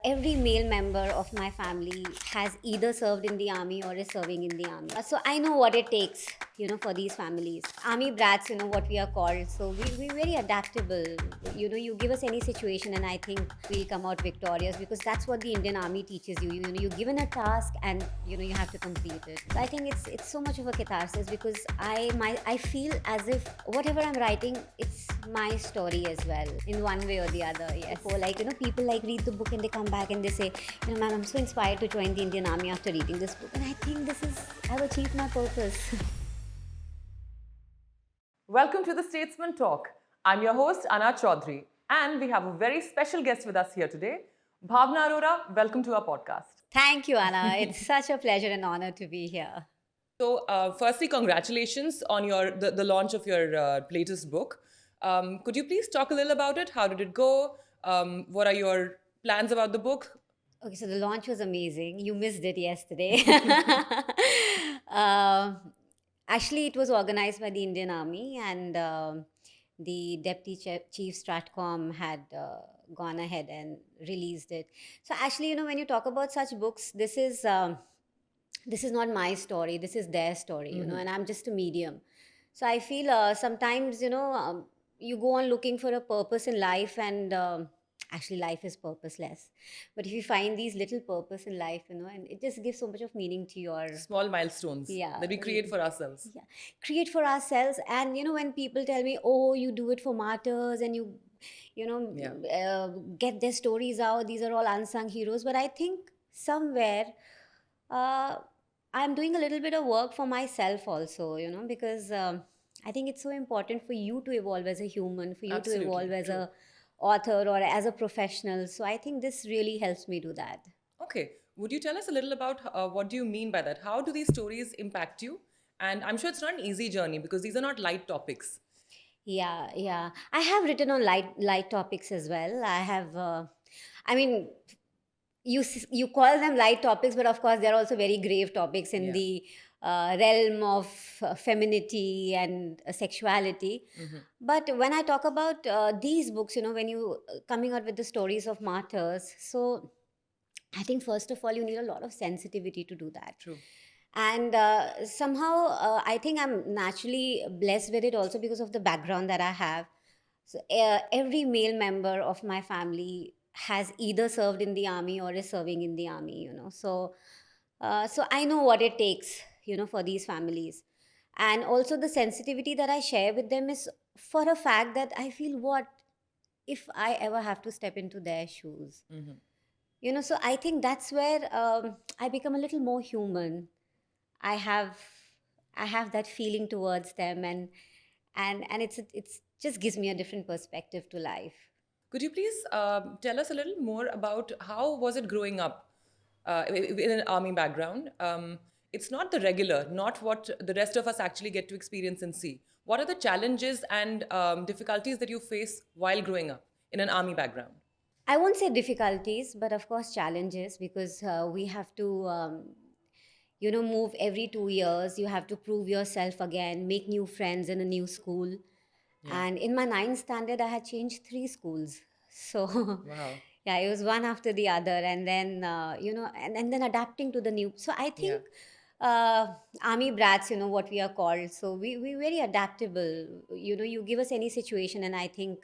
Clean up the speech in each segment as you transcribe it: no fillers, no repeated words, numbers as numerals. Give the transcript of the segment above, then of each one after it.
every male member of my family has either served in the army or is serving in the army. So I know what it takes, for these families. Army brats, what we are called. So we're very adaptable. You give us any situation, and I think we'll come out victorious because that's what the Indian Army teaches you. You're given a task, and you have to complete it. So I think it's so much of a catharsis because I feel as if whatever I'm writing, it's my story as well in one way or the other. Yes. For people read the book and they come back and they say, ma'am, I'm so inspired to join the Indian Army after reading this book, and I think I've achieved my purpose. Welcome to the Statesman Talk. I'm your host, Anna Chaudhary, and we have a very special guest with us here today. Bhavna Arora, welcome to our podcast. Thank you, Anna. It's such a pleasure and honor to be here. So, firstly, congratulations on the launch of your latest book. Could you please talk a little about it? How did it go? What are your plans about the book? Okay, so the launch was amazing. You missed it yesterday. Actually, it was organized by the Indian Army, and the Deputy Chief Stratcom had gone ahead and released it. So, actually, when you talk about such books, this is not my story. This is their story, and I'm just a medium. So, I feel sometimes, you go on looking for a purpose in life, and actually life is purposeless, but if you find these little purpose in life, and it just gives so much of meaning to your Small milestones that we create for ourselves. Yeah, create for ourselves. And when people tell me, oh, you do it for martyrs, and get their stories out, these are all unsung heroes, but I think somewhere uh, I'm doing a little bit of work for myself also, because I think it's so important for you to evolve as a human, for you Absolutely, to evolve as true. a author or as a professional. So I think this really helps me do that. Okay. Would you tell us a little about what do you mean by that? How do these stories impact you? And I'm sure it's not an easy journey because these are not light topics. Yeah. I have written on light topics as well. I have, I mean, you call them light topics, but of course they're also very grave topics in Yeah. the realm of femininity and sexuality. But when I talk about these books, when you coming out with the stories of martyrs, so I think first of all you need a lot of sensitivity to do that. True. And somehow I think I'm naturally blessed with it also because of the background that I have. So every male member of my family has either served in the army or is serving in the army. So I know what it takes, for these families. And also the sensitivity that I share with them is for a fact that I feel, what if I ever have to step into their shoes? So I think that's where I become a little more human. I have I have that feeling towards them, and it's just gives me a different perspective to life. Could you please tell us a little more about how was it growing up in an army background? It's not the regular, not what the rest of us actually get to experience and see. What are the challenges and difficulties that you face while growing up in an army background? I won't say difficulties, but of course challenges, because we have to move every 2 years. You have to prove yourself again, make new friends in a new school. And in my ninth standard, I had changed 3 schools. So, Wow. yeah, it was one after the other. And then, and then adapting to the new. So, I think army brats, what we are called. So, we're very adaptable. You give us any situation, and I think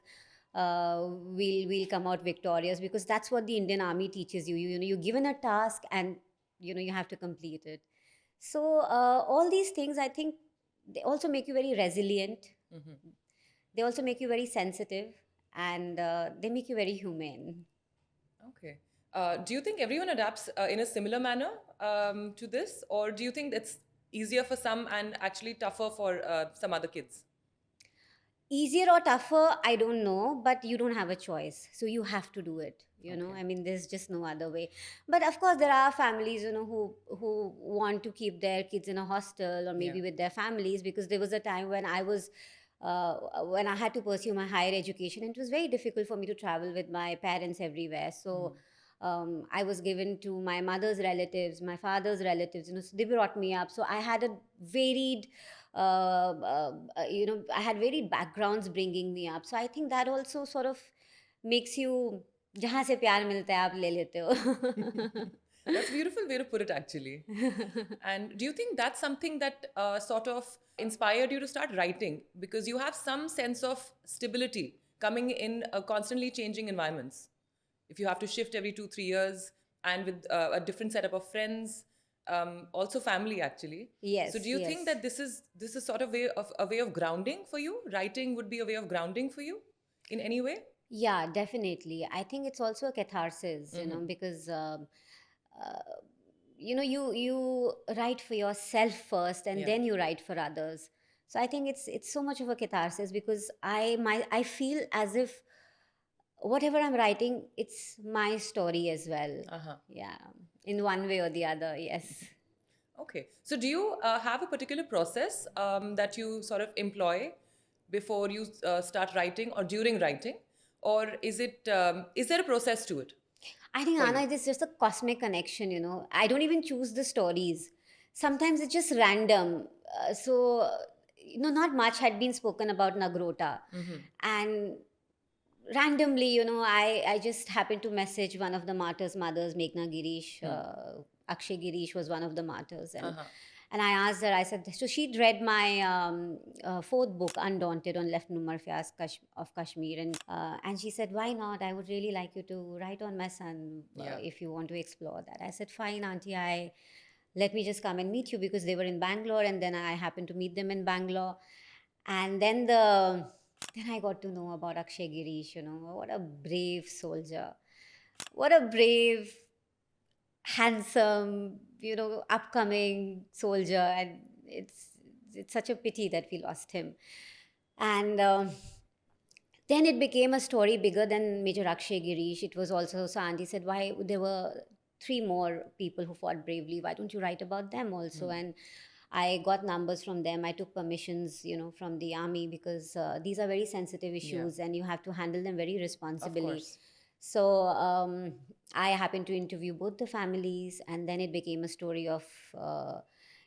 we'll come out victorious because that's what the Indian Army teaches you. You're given a task, and, you have to complete it. So, all these things, I think, they also make you very resilient. They also make you very sensitive, and they make you very humane. Okay. Do you think everyone adapts in a similar manner to this, or do you think it's easier for some and actually tougher for some other kids? Easier or tougher, I don't know, but you don't have a choice. So you have to do it. Okay. I mean, there's just no other way. But of course, there are families, who want to keep their kids in a hostel or maybe with their families, because there was a time when I had to pursue my higher education, and it was very difficult for me to travel with my parents everywhere. So I was given to my mother's relatives, my father's relatives, so they brought me up. So I had a varied, I had varied backgrounds bringing me up. So I think that also sort of makes you जहाँ से प्यार मिलता है आप ले लेते हो. That's a beautiful way to put it, actually. And do you think that's something that sort of inspired you to start writing? Because you have some sense of stability coming in constantly changing environments. If you have to shift every 2, 3 years and with a different setup of friends, also family actually. So do Yes, you think yes. that this is sort of a way of grounding for you? Writing would be a way of grounding for you in any way? Yeah, definitely. I think it's also a catharsis, Mm-hmm. because uh, you write for yourself first, and Yeah. then you write for others. So I think it's so much of a catharsis, because I feel as if whatever I'm writing, it's my story as well. Uh-huh. Yeah, in one way or the other. Yes. Okay. So, do you have a particular process that you sort of employ before you start writing or during writing, or is there a process to it I think, for Anna, you? it is just a cosmic connection. I don't even choose the stories. Sometimes it's just random. Not much had been spoken about Nagrota. Mm-hmm. And randomly, I just happened to message one of the martyrs' mothers, Meghna Girish. Akshay Girish was one of the martyrs. And Uh-huh. and I asked her, I said, so she'd read my fourth book, Undaunted, on Lieutenant Murphy's of Kashmir. And she said, why not? I would really like you to write on my son, Yeah. if you want to explore that. I said, fine, Auntie, let me just come and meet you, because they were in Bangalore, and then I happened to meet them in Bangalore. And then I got to know about Akshay Girish. What a brave soldier. What a brave, handsome, upcoming soldier. And it's such a pity that we lost him. And then it became a story bigger than Major Akshay Girish. It was also, so Auntie said, why there were three more people who fought bravely. Why don't you write about them also? And I got numbers from them. I took permissions, from the army, because these are very sensitive Yeah. issues, and you have to handle them very Of responsibly. course. So I happened to interview both the families, and then it became a story of,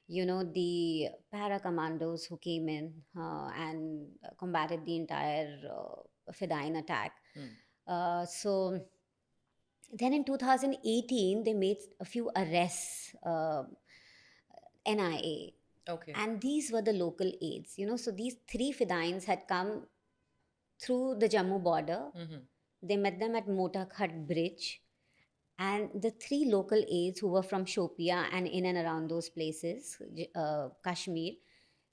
the para commandos who came in and combated the entire Fedayeen attack. So then in 2018, they made a few arrests, NIA. Okay. And these were the local aides. So these three Fidains had come through the Jammu border. They met them at Mota Khat Bridge. And the three local aides who were from Shopia and in and around those places, Kashmir,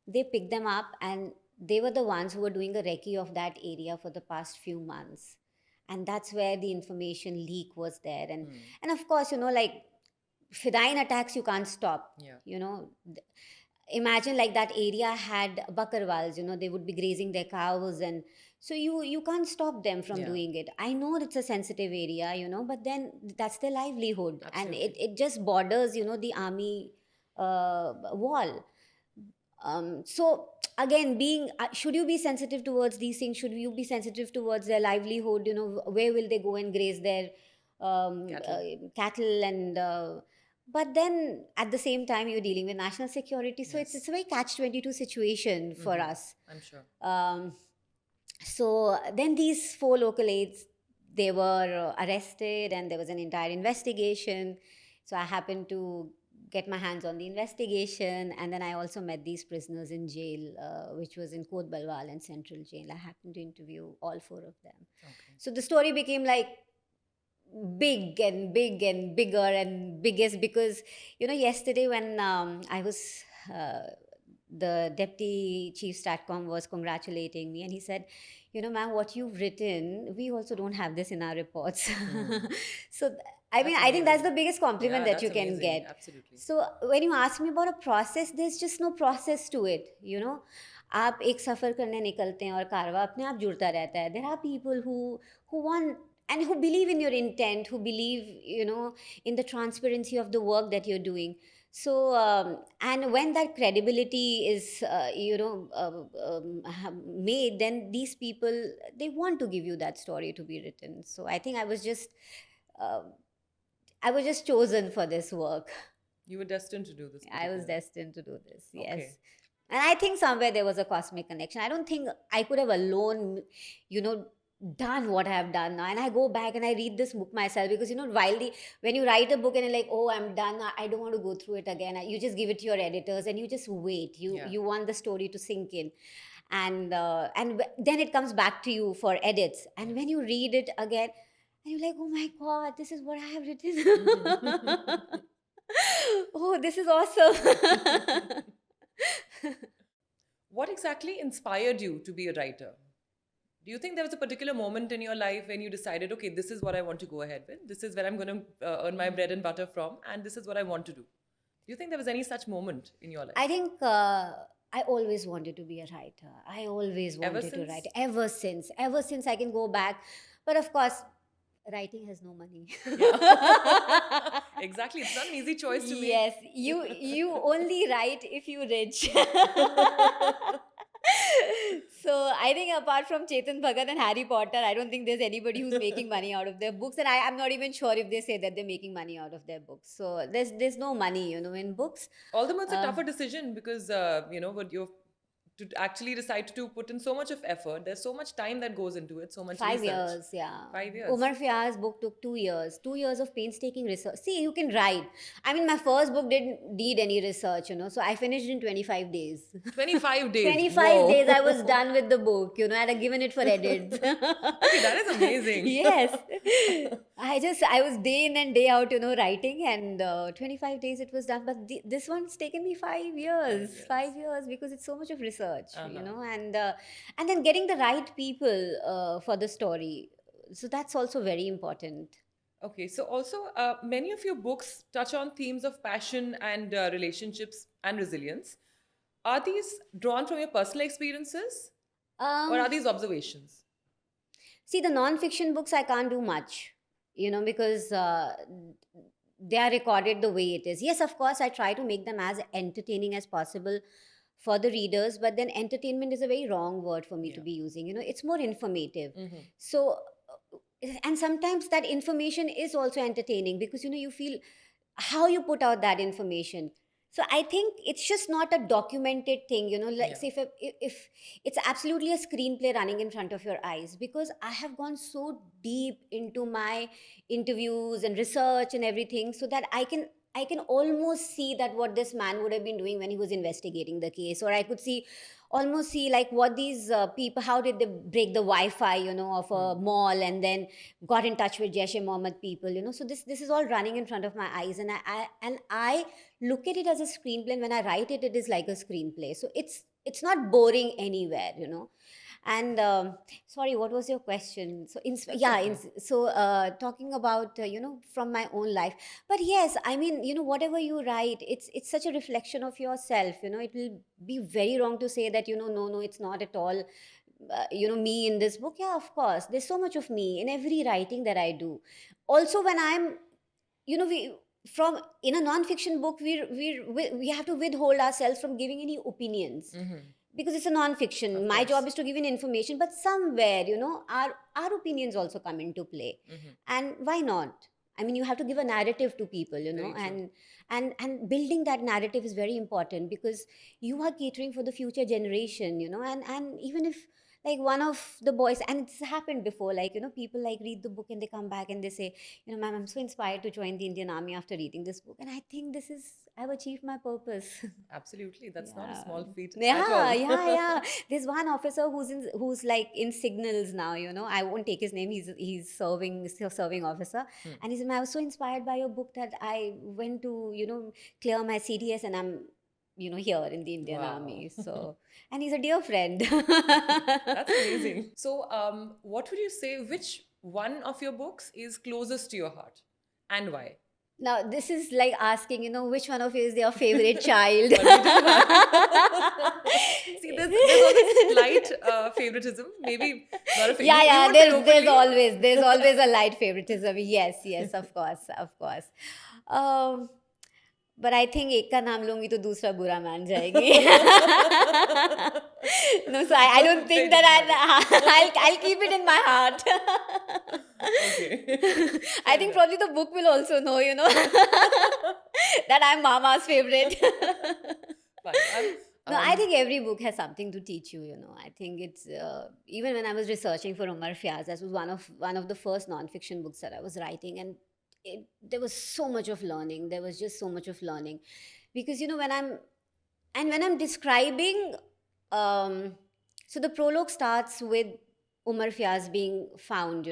they picked them up, and they were the ones who were doing a recce of that area for the past few months. And that's where the information leak was there. And of course, like Fidayeen attacks, you can't stop. Yeah. Imagine like that area had bakarwals, they would be grazing their cows, and so you can't stop them from Yeah. doing it. I know it's a sensitive area, but then that's their livelihood, and it, Absolutely. it just borders, the army wall. So again, being should you be sensitive towards these things? Should you be sensitive towards their livelihood? Where will they go and graze their Cattle. cattle? And but then at the same time, you're dealing with national security, so it's Yes. it's a very catch-22 situation for us. I'm sure. So then these four local aides, they were arrested, and there was an entire investigation. So I happened to get my hands on the investigation, and then I also met these prisoners in jail, which was in Kot Balwal and Central Jail. I happened to interview all four of them. Okay. So the story became like big and big and bigger and biggest, because yesterday when I was the deputy chief statcom was congratulating me, and he said, ma'am, what you've written, we also don't have this in our reports. So I mean, That's I think that's the amazing. biggest compliment Yeah, that you that's can amazing. get. Absolutely. So when you ask me about a process, there's just no process to it. आप एक सफ़र करने निकलते हैं और कारवा अपने आप जुड़ता रहता है. There are people who want and who believe in your intent, who believe, in the transparency of the work that you're doing. So, and when that credibility is, made, then these people, they want to give you that story to be written. So I think uh, I was just chosen for this work. You were destined to do this. I was particular- destined to do this. Yes. Okay. And I think somewhere there was a cosmic connection. I don't think I could have alone, done what I have done now. And I go back and I read this book myself because, when you write a book and you're like, oh, I'm done, I don't want to go through it again. You just give it to your editors and you just wait. Yeah. You want the story to sink in. And then it comes back to you for edits. And when you read it again, and you're like, oh my God, this is what I have written. Oh, this is awesome. What exactly inspired you to be a writer? Do you think there was a particular moment in your life when you decided, okay, this is what I want to go ahead with? This is where I'm going to earn my bread and butter from, and this is what I want to do. Do you think there was any such moment in your life? I think I always wanted to be a writer. I always Ever wanted to since? write. Ever since I can go back. But of course, writing has no money. Yeah. Exactly. It's not an easy choice to make. Yes, you only write if you're rich. So I think apart from Chetan Bhagat and Harry Potter, I don't think there's anybody who's making money out of their books, and I'm not even sure if they say that they're making money out of their books. So there's no money, in books. Although it's a tougher decision because, what you to actually decide to put in so much of effort. There's so much time that goes into it, so much 5 research. years, yeah. 5 years. Umar Fiaz's book took 2 years. 2 years of painstaking research. See, you can write. I mean, my first book didn't need any research, so I finished in 25 days. 25 days. 25 Whoa. days I was done with the book, and I had given it for edits. Okay, that is amazing. Yes. I was day in and day out, writing, and 25 days it was done. But this one's taken me 5 years. 5 years because it's so much of research, and then getting the right people for the story. So that's also very important. Okay, so also many of your books touch on themes of passion and relationships and resilience. Are these drawn from your personal experiences or are these observations? See, the non-fiction books I can't do much, because they are recorded the way it is. Yes, of course, I try to make them as entertaining as possible for the readers, but then entertainment is a very wrong word for me to be using. It's more informative. So, and sometimes that information is also entertaining because, you feel how you put out that information. So I think it's just not a documented thing, like say if it's absolutely a screenplay running in front of your eyes, because I have gone so deep into my interviews and research and everything, so that I can almost see that what this man would have been doing when he was investigating the case, or I could almost see like what these people, how did they break the Wi-Fi, of a mall, and then got in touch with Jaish-e-Mohammed people, so this is all running in front of my eyes, and I look at it as a screenplay, and when I write it, it is like a screenplay. So it's not boring anywhere, And sorry, what was your question? So talking about from my own life, but yes, I mean, whatever you write, it's such a reflection of yourself. It will be very wrong to say that no, it's not at all. Me in this book. Yeah, of course, there's so much of me in every writing that I do. Also, when I'm, we from in a non-fiction book, we have to withhold ourselves from giving any opinions. Because it's a non-fiction. My job is to give an information, but somewhere, our opinions also come into play. And why not? I mean, you have to give a narrative to people, and building that narrative is very important because you are catering for the future generation, and even if like one of the boys, and it's happened before, like, people like read the book and they come back and they say, ma'am, I'm so inspired to join the Indian Army after reading this book. And I think I've achieved my purpose. Absolutely. That's not a small feat Yeah, at all. yeah. There's one officer who's like in signals now, I won't take his name. He's serving officer. And he said, I was so inspired by your book that I went to, clear my CDS, and I'm, here in the Indian Army. So, and he's a dear friend. That's amazing. So, what would you say, which one of your books is closest to your heart and why? Now, this is like asking, which one of you is your favorite child? See, there's always slight favoritism. Maybe not a favorite. Yeah. There's always a light favoritism. Yes, of course. But I think एक का नाम लूंगी तो दूसरा बुरा मान जाएगी. No, so I don't think that I'll keep it in my heart. Okay. I think probably the book will also know, that I'm Mama's favorite. Fine. No, I think every book has something to teach you. You know, I think it's even when I was researching for Umar Fiaz, that was one of the first non-fiction books that I was writing, and there was so much of learning. There was just so much of learning, because when I'm describing, um, so the prologue starts with Umar Fiaz being found.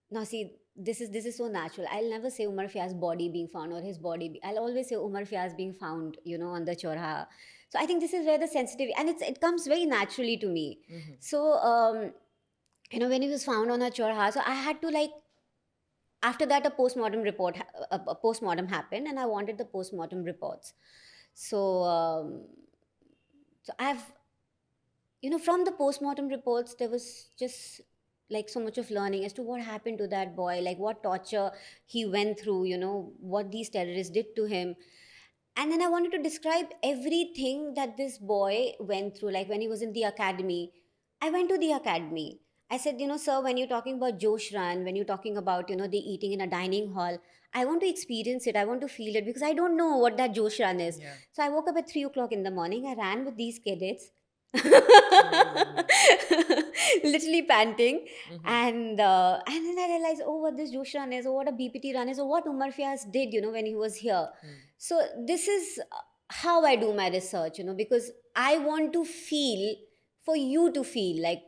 Now, see, this is so natural. I'll never say Umar Fiaz's body being found or his body. I'll always say Umar Fiaz being found, on the chorha. So I think this is where the sensitivity, and it comes very naturally to me. So when he was found on a chorha, so I had to, like, after that, a postmortem report, a postmortem happened, and I wanted the postmortem reports. So so I've from the postmortem reports, there was just like so much of learning as to what happened to that boy, like what torture he went through, what these terrorists did to him. And then I wanted to describe everything that this boy went through, like when he was in the academy. I went to the academy. I said, sir, when you're talking about Josh Run, when you're talking about, the eating in a dining hall, I want to experience it. I want to feel it, because I don't know what that Josh Run is. Yeah. So I woke up at 3 o'clock in the morning. I ran with these cadets, literally panting. And then I realized, oh, what this Josh Run is, or what a BPT run is, or what Umar Fiaz did, when he was here. So this is how I do my research, because I want to feel, for you to feel, like,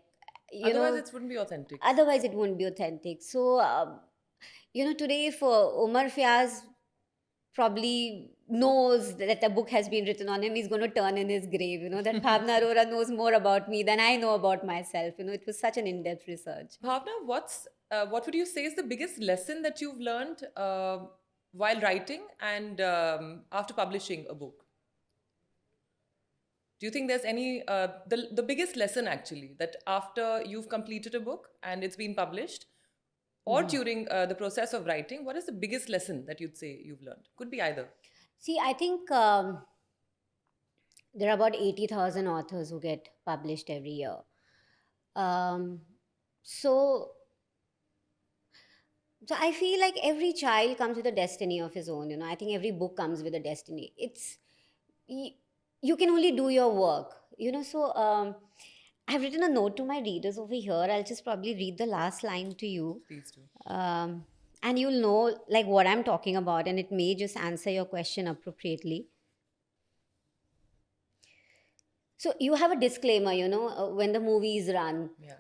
Otherwise, it wouldn't be authentic. otherwise it won't be authentic. So today, for Umar Fiaz probably knows that a book has been written on him, he's going to turn in his grave, that Bhavna Arora knows more about me than I know about myself. It was such an in-depth research. Bhavna, what would you say is the biggest lesson that you've learned while writing and after publishing a book? Do you think there's any the biggest lesson actually that after you've completed a book and it's been published, or during the process of writing, what is the biggest lesson that you'd say you've learned? Could be either. See, I think there are about 80,000 authors who get published every year. So I feel like every child comes with a destiny of his own. I think every book comes with a destiny. You can only do your work. So I've written a note to my readers over here. I'll just probably read the last line to you. Please do. And you'll know, like, what I'm talking about, and it may just answer your question appropriately. So you have a disclaimer, when the movies run. Yeah.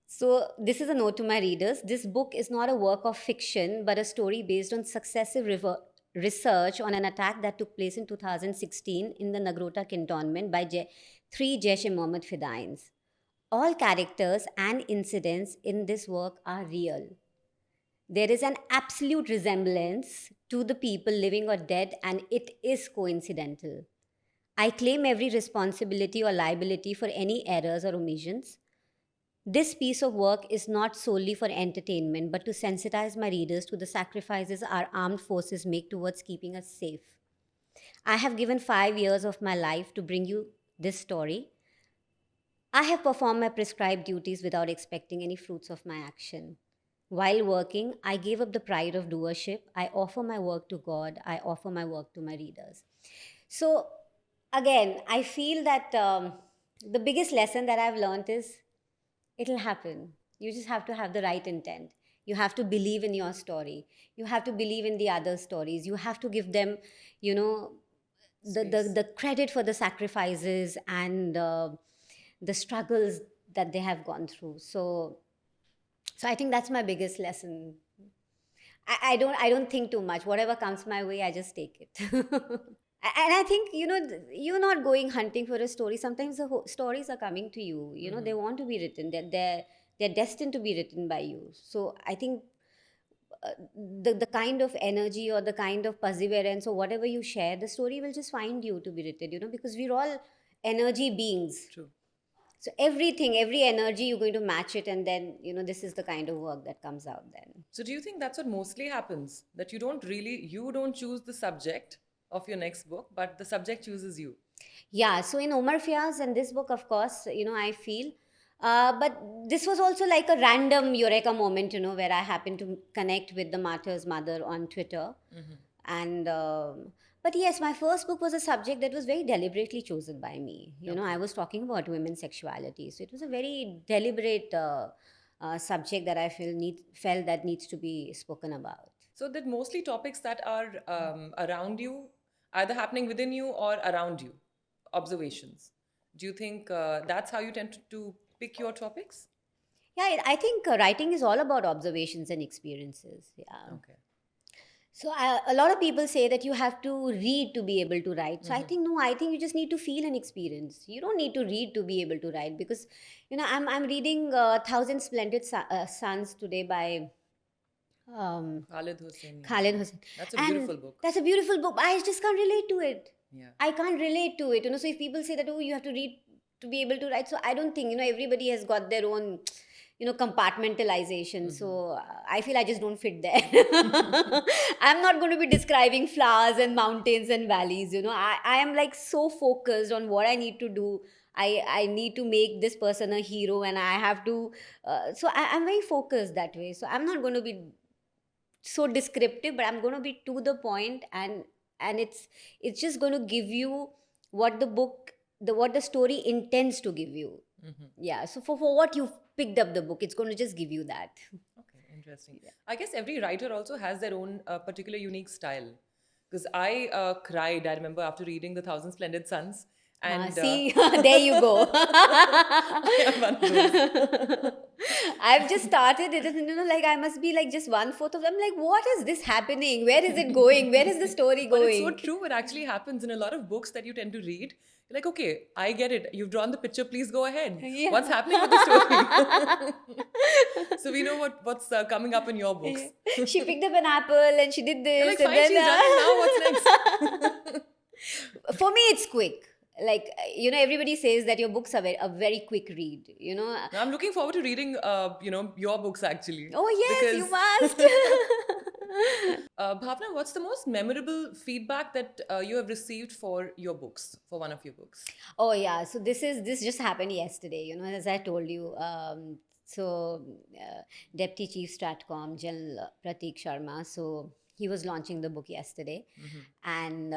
So this is a note to my readers. This book is not a work of fiction, but a story based on successive research on an attack that took place in 2016 in the Nagrota cantonment by 3 Jaish-e-Mohammed Fedayins. All characters and incidents in this work are real. There is an absolute resemblance to the people living or dead, and it is coincidental. I claim every responsibility or liability for any errors or omissions. This piece of work is not solely for entertainment, but to sensitize my readers to the sacrifices our armed forces make towards keeping us safe. I have given 5 years of my life to bring you this story. I have performed my prescribed duties without expecting any fruits of my action. While working, I gave up the pride of doership. I offer my work to God. I offer my work to my readers. So, again, I feel that the biggest lesson that I've learned is it'll happen. You just have to have the right intent. You have to believe in your story. You have to believe in the other stories. You have to give them, the credit for the sacrifices and the struggles that they have gone through. So I think that's my biggest lesson. I don't think too much. Whatever comes my way, I just take it. And I think, you're not going hunting for a story. Sometimes the stories are coming to you. They want to be written. They're destined to be written by you. So I think the kind of energy or the kind of perseverance or whatever you share, the story will just find you to be written, because we're all energy beings. True. So every energy, you're going to match it, and then, this is the kind of work that comes out then. So do you think that's what mostly happens? That you don't choose the subject of your next book, but the subject chooses you? Yeah, so in Umar Fiaz and this book, of course, I feel, but this was also like a random eureka moment, where I happened to connect with the martyr's mother on Twitter. And, But yes, my first book was a subject that was very deliberately chosen by me. I Okay. was talking about women's sexuality, so it was a very deliberate subject that I felt that needs to be spoken about. So that mostly topics that are around you, either happening within you or around you, observations. Do you think that's how you tend to pick your topics? Yeah, I think writing is all about observations and experiences. Yeah. Okay. So a lot of people say that you have to read to be able to write. So I Hmm. think no, I think you just need to feel and experience. You don't need to read to be able to write because I'm reading Thousand Splendid Suns today by um, Khalid Hosseini. Khalid Hossein, That's a and beautiful book. that's a beautiful book. I just can't relate to it. Yeah. I can't relate to it. So if people say that, oh, you have to read to be able to write, so I don't think everybody has got their own compartmentalization. Hmm. So I feel I just don't fit there. I'm not going to be describing flowers and mountains and valleys. I am like so focused on what I need to do. I need to make this person a hero, and I have to. So I'm very focused that way. So I'm not going to be so descriptive, but I'm going to be to the point, and it's just going to give you what the book the what the story intends to give you. Hmm. Yeah, so for what you've picked up the book, it's going to just give you that. Okay, interesting. I guess every writer also has their own particular unique style. Because I cried, I remember, after reading The Thousand Splendid Suns. And See, there you go. I am one of those. I've just started it, and like I must be like just one fourth of them. Like, what is this happening? Where is it going? Where is the story But it's so going? true. It actually happens in a lot of books that you tend to read. You're like, okay, I get it. You've drawn the picture. Please go ahead. Yeah. What's happening with the story? So we know what's coming up in your books. She picked up an apple and she did You're this, like, and fine, then she's done it now. What's next? for me, it's quick. Like everybody says that your books are a very quick read. Now, I'm looking forward to reading, your books actually, Oh yes, because you must. Bhavna, what's the most memorable feedback that you have received for your books, for one of your books? Oh yeah, so this just happened yesterday. As I told you. So Deputy Chief Stratcom, General Pratik Sharma. So he was launching the book yesterday, and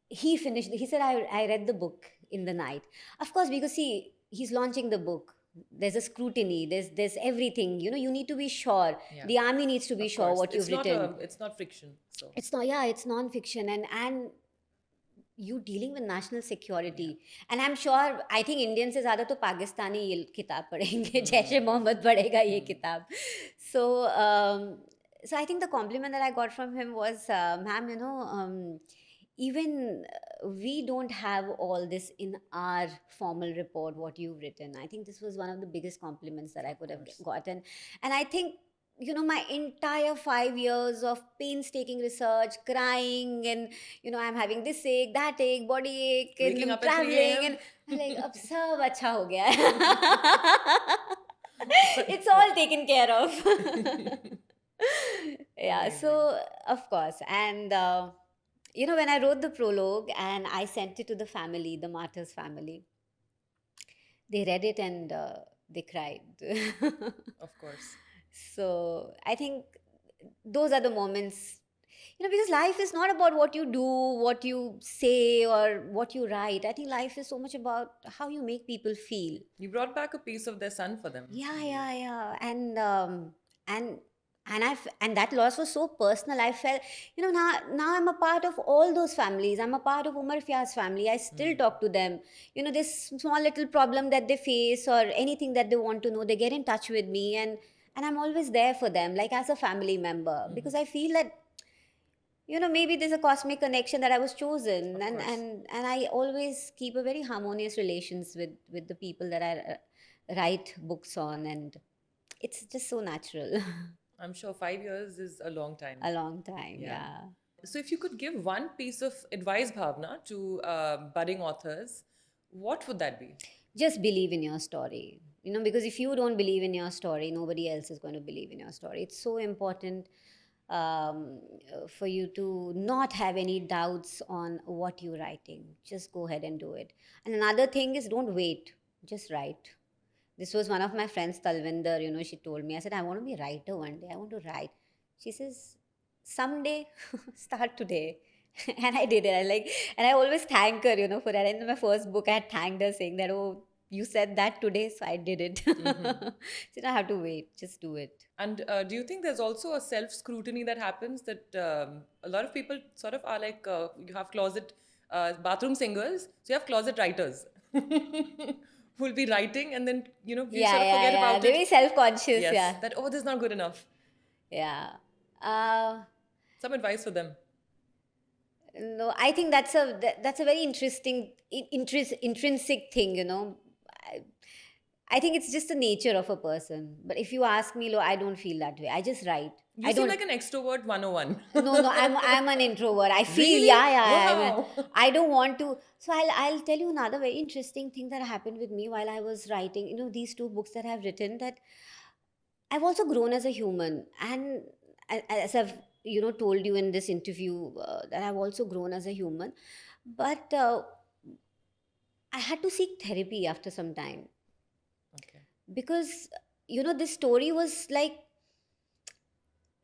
he finished. He said, I read the book in the night. Of course, because see, he's launching the book. There's a scrutiny. There's everything. You need to be sure. Yeah, The army needs to be of sure course. what you've written. It's not fiction. So It's not. Yeah, it's non-fiction, and you dealing with national yeah. security. And I'm sure, I think Indian से ज़्यादा तो पाकिस्तानी ये किताब पढ़ेंगे, जैश ए मोहम्मद पढ़ेगा ये किताब. So so I think the compliment that I got from him was, ma'am, even we don't have all this in our formal report what you've written. I think this was one of the biggest compliments that I Of could have course. gotten. And I think my entire 5 years of painstaking research, crying, and I'm having this ache, that ache, body ache, and Waking I'm up at 3 traveling, a.m. and I'm like, ab sab acha ho gaya hai. It's all taken care of. Yeah, Amazing. so of course. And when I wrote the prologue and I sent it to the family, the martyrs family, they read it, and they cried. Of course. So I think those are the moments, because life is not about what you do, what you say, or what you write. I think life is so much about how you make people feel. You brought back a piece of their sun for them, Yeah, I believe. yeah, yeah. And and that loss was so personal. I felt, now I'm a part of all those families. I'm a part of Umar Fia's family. I still talk to them. This small little problem that they face or anything that they want to know, they get in touch with me, and I'm always there for them, like as a family member, because I feel that maybe there's a cosmic connection that I was chosen, Of and course. I always keep a very harmonious relations with the people that I write books on, and it's just so natural. I'm sure 5 years is a long time. A long time, Yeah. yeah. So, if you could give one piece of advice, Bhavna, to budding authors, what would that be? Just believe in your story, because if you don't believe in your story, nobody else is going to believe in your story. It's so important, for you to not have any doubts on what you're writing. Just go ahead and do it. And another thing is, don't wait, just write. This was one of my friends, Talvinder. She told me, I said, I want to be a writer one day. I want to write. She says, someday, start today. And I did it. And I always thank her, for that. And in my first book, I had thanked her saying that, oh, you said that today, so I did it. So you don't have to wait, just do it. And do you think there's also a self scrutiny that happens that a lot of people sort of are like, you have closet bathroom singers, so you have closet writers who'll be writing and then, you Yeah, sort of forget yeah. about They're it. very self-conscious, Yes, yeah. that, oh, this is not good enough. Yeah. Uh, Some advice for them. no, I think that's a very interesting, intrinsic thing, I, I think it's just the nature of a person. But if you ask me, I don't feel that way. I just write. You I seem don't. like an extrovert 101. No, I'm an introvert. I feel, Really? yeah. Wow. I don't want to. So I'll tell you another very interesting thing that happened with me while I was writing. These two books that I've written, that I've also grown as a human, and as I've told you in this interview, that I've also grown as a human. But I had to seek therapy after some time, Okay. because this story was like,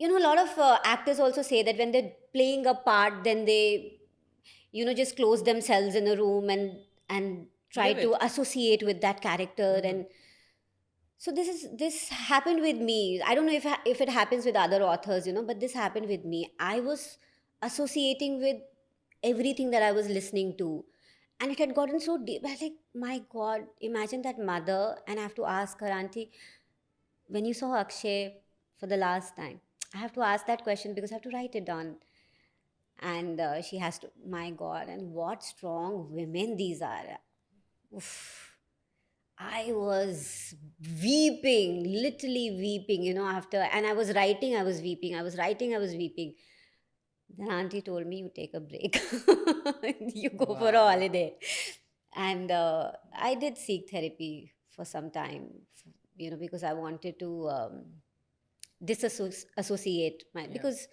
a lot of actors also say that when they're playing a part, then they just close themselves in a room and try Live to it. associate with that character. And so this happened with me. I don't know if it happens with other authors, but this happened with me. I was associating with everything that I was listening to, and it had gotten so deep. I was like, my God, imagine that mother, and I have to ask her, Auntie, when you saw Akshay for the last time, I have to ask that question because I have to write it down. And she has to, my God, and what strong women these are. Oof. I was weeping, literally weeping, after, and I was writing, I was weeping, I was writing, I was weeping. Then Auntie told me, you take a break, you go for a Wow. holiday. And I did seek therapy for some time, because I wanted to disassociate my, Yeah. because,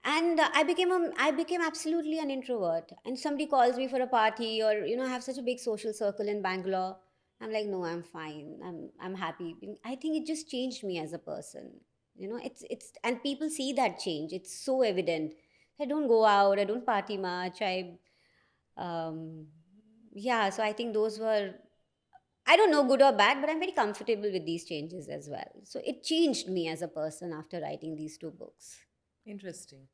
and I became absolutely an introvert. And somebody calls me for a party, or I have such a big social circle in Bangalore. I'm like, no, I'm fine. I'm happy. I think it just changed me as a person. It's and people see that change. It's so evident. I don't go out. I don't party much. Um, yeah. So I think those were, I don't know, good or bad, but I'm very comfortable with these changes as well. So it changed me as a person after writing these two books. Interesting.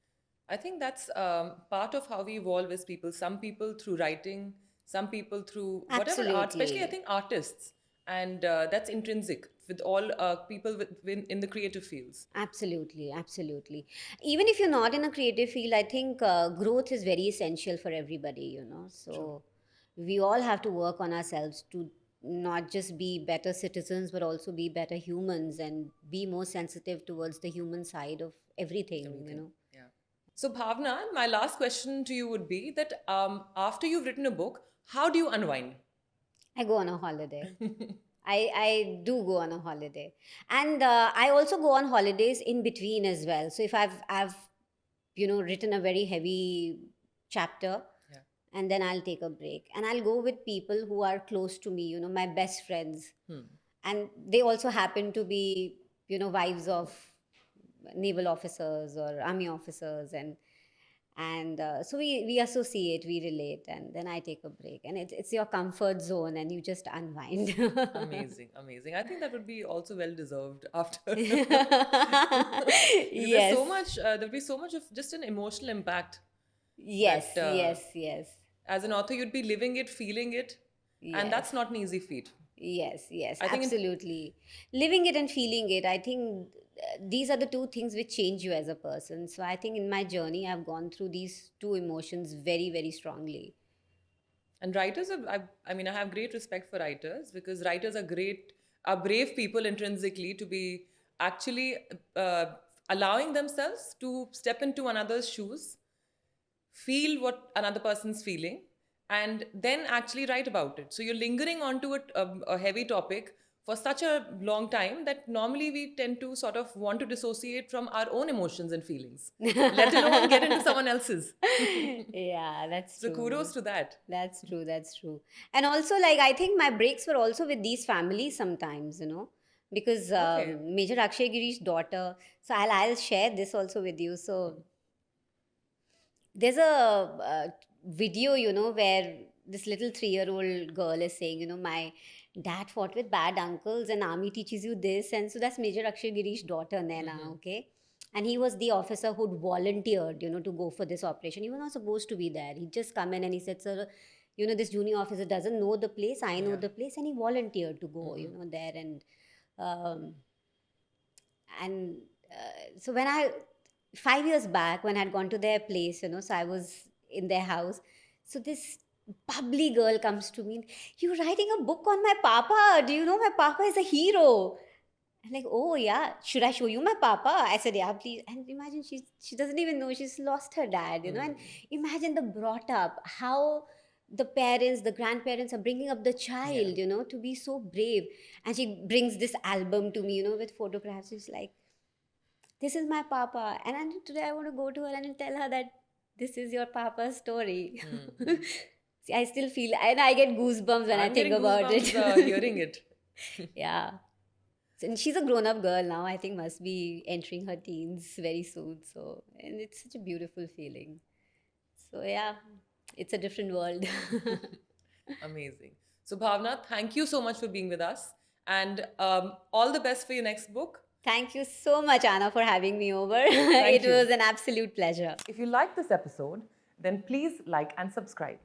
I think that's part of how we evolve as people. Some people through writing, some people through whatever art, especially I Absolutely. think artists. And that's intrinsic with all people in the creative fields. Absolutely, absolutely. Even if you're not in a creative field, I think growth is very essential for everybody. True. So we all have to work on ourselves to not just be better citizens, but also be better humans and be more sensitive towards the human side of everything, Everything. Yeah. So, Bhavna, my last question to you would be that after you've written a book, how do you unwind? I go on a holiday. I do go on a holiday, and I also go on holidays in between as well. So if I've written a very heavy chapter, Yeah. and then I'll take a break, and I'll go with people who are close to me, my best friends, Hmm. and they also happen to be wives of naval officers or army officers, and so we associate, we relate, and then I take a break, and it's your comfort zone, and you just unwind. Amazing, amazing. I think that would be also well deserved after. Because there's Yes, so much, there'll be so much of just an emotional impact yes, that yes, yes, as an author, you'd be living it, feeling it, and yes, that's not an easy feat. yes, yes, I think in absolutely. Living it and feeling it, I think these are the two things which change you as a person. So I think in my journey, I've gone through these two emotions very, very strongly. And writers are, I mean, I have great respect for writers because writers are great, are brave people intrinsically to be actually uh, allowing themselves to step into another's shoes, feel what another person's feeling, and then actually write about it. So you're lingering onto a heavy topic for such a long time that normally we tend to sort of want to dissociate from our own emotions and feelings, let alone get into someone else's. Yeah, that's So true. kudos to that. That's true. That's true. And also, like, I think my breaks were also with these families sometimes, because Okay. Major Akshay Giri's daughter. So I'll share this also with you. So there's a video, where this little 3-year-old girl is saying, my dad fought with bad uncles and army teaches you this. And so that's Major Akshay Girish's daughter, Naina, okay? And he was the officer who'd volunteered, to go for this operation. He was not supposed to be there. He'd just come in and he said, sir, this junior officer doesn't know the place. I know Yeah. the place. And he volunteered to go, there. Um, and so when 5 years back, when I'd gone to their place, so I was in their house. So this bubbly girl comes to me, you're writing a book on my papa. Do you know my papa is a hero? I'm like, oh yeah, should I show you my papa? I said, yeah, please. And imagine she doesn't even know she's lost her dad, and imagine the brought up, how the parents, the grandparents are bringing up the child, to be so brave. And she brings this album to me, with photographs. She's like, this is my papa. And today I want to go to her and tell her that this is your papa's story. See, I still feel, and I get goosebumps when I I'm think getting about it. goosebumps, hearing it. Yeah. And she's a grown up girl now. I think must be entering her teens very soon. So, and it's such a beautiful feeling. So, yeah, it's a different world. Amazing. So, Bhavna, thank you so much for being with us. And all the best for your next book. Thank you so much, Anna, for having me over. It you. was an absolute pleasure. If you like this episode, then please like and subscribe.